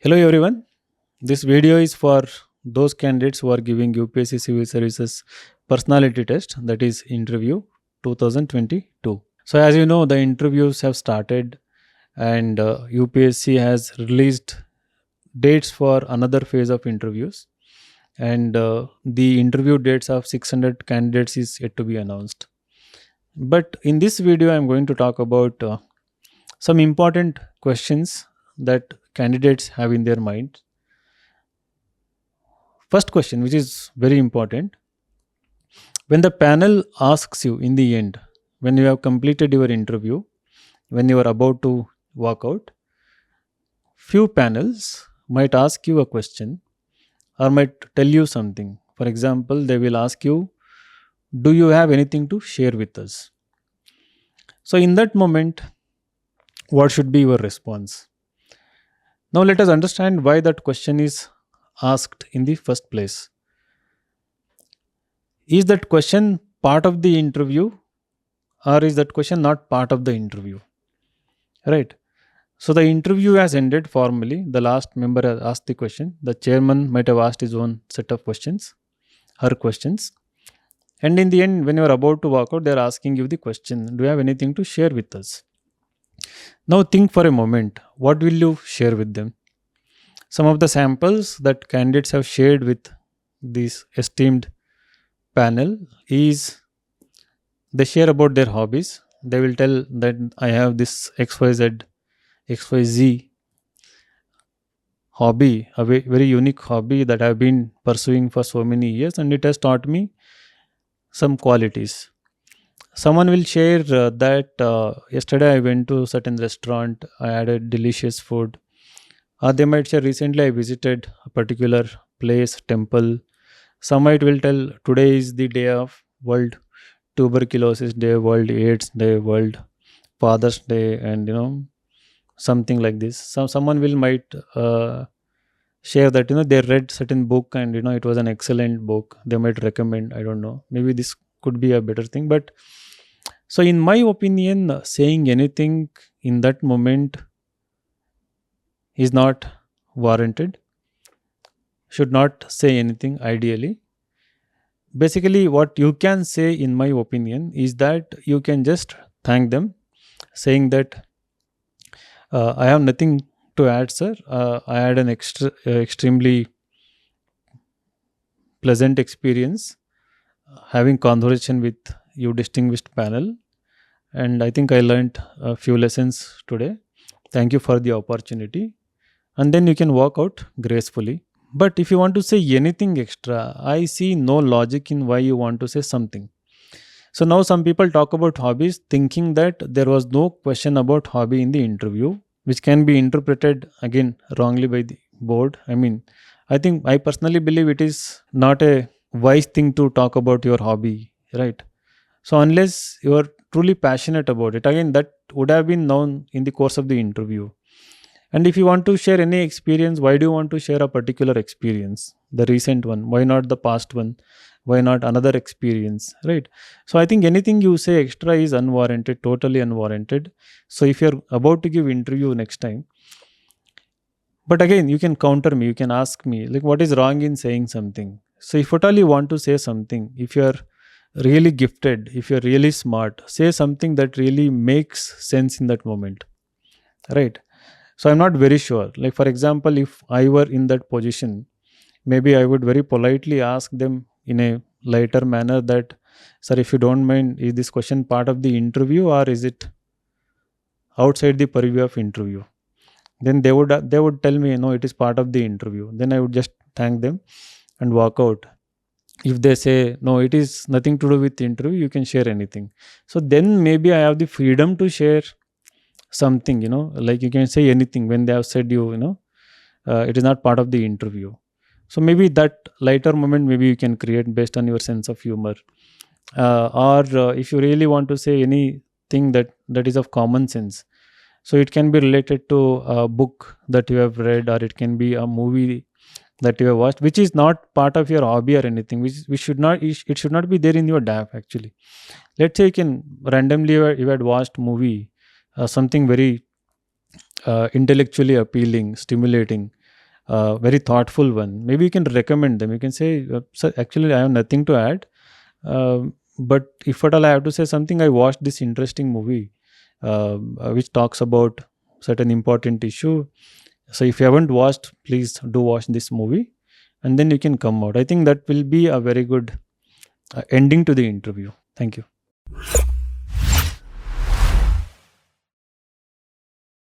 Hello everyone. This video is for those candidates who are giving UPSC Civil Services personality test, that is interview 2022. So as you know, the interviews have started and UPSC has released dates for another phase of interviews, and the interview dates of 600 candidates is yet to be announced. But in this video I am going to talk about some important questions that candidates have in their mind. First question, which is very important: when the panel asks you in the end, when you have completed your interview, when you are about to walk out, few panels might ask you a question or might tell you something. For example, they will ask you, do you have anything to share with us? So in that moment, what should be your response? Now let us understand why that question is asked in the first place. Is that question part of the interview, or is that question not part of the interview? Right. So the interview has ended formally. The last member has asked the question. The chairman might have asked his own set of questions, her questions. And in the end, when you are about to walk out, they are asking you the question, do you have anything to share with us? Now think for a moment, what will you share with them? Some of the samples that candidates have shared with this esteemed panel is, they share about their hobbies. They will tell that I have this XYZ hobby, a very unique hobby that I've been pursuing for so many years, and it has taught me some qualities. Someone will share that yesterday I went to certain restaurant, I had a delicious food. They might share recently I visited a particular place, temple. Some might will tell today is the day of World Tuberculosis Day, World AIDS Day, World Father's Day, and something like this. Someone will might share that they read certain book and it was an excellent book. They might recommend. I don't know. Maybe this could be a better thing. But so in my opinion, saying anything in that moment is not warranted. Should not say anything ideally. Basically, what you can say, in my opinion, is that you can just thank them, saying that I have nothing to add, sir. I had an extremely pleasant experience having conversation with you, distinguished panel, and I think I learned a few lessons today. Thank you for the opportunity, and then you can walk out gracefully. But if you want to say anything extra, I see no logic in why you want to say something. So now some people talk about hobbies thinking that there was no question about hobby in the interview, which can be interpreted again wrongly by the board. I think I personally believe it is not a wise thing to talk about your hobby, right? So unless you are truly passionate about it, again, that would have been known in the course of the interview. And if you want to share any experience, why do you want to share a particular experience? The recent one. Why not the past one? Why not another experience? Right. So I think anything you say extra is unwarranted, totally unwarranted. So if you're about to give interview next time, but again, you can counter me, you can ask me, like, what is wrong in saying something? So if at all you want to say something, if you're really gifted, if you're really smart, say something that really makes sense in that moment. Right. So I'm not very sure. Like, for example, if I were in that position, maybe I would very politely ask them in a lighter manner that, sir, if you don't mind, is this question part of the interview or is it outside the purview of interview? Then they would tell me, no, it is part of the interview. Then I would just thank them and walk out. If they say, no, it is nothing to do with the interview, you can share anything. So then maybe I have the freedom to share something, like you can say anything when they have said it is not part of the interview. So maybe that lighter moment, maybe you can create based on your sense of humor, or if you really want to say anything that is of common sense, so it can be related to a book that you have read, or it can be a movie that you have watched, which is not part of your hobby or anything, which should not, it should not be there in your DAF actually. Let's say you can randomly, you had watched movie, something very intellectually appealing, stimulating, very thoughtful one. Maybe you can recommend them. You can say, "Sir, actually, I have nothing to add. But if at all I have to say something, I watched this interesting movie which talks about certain important issue. So if you haven't watched, please do watch this movie, and then you can come out." I think that will be a very good ending to the interview. Thank you.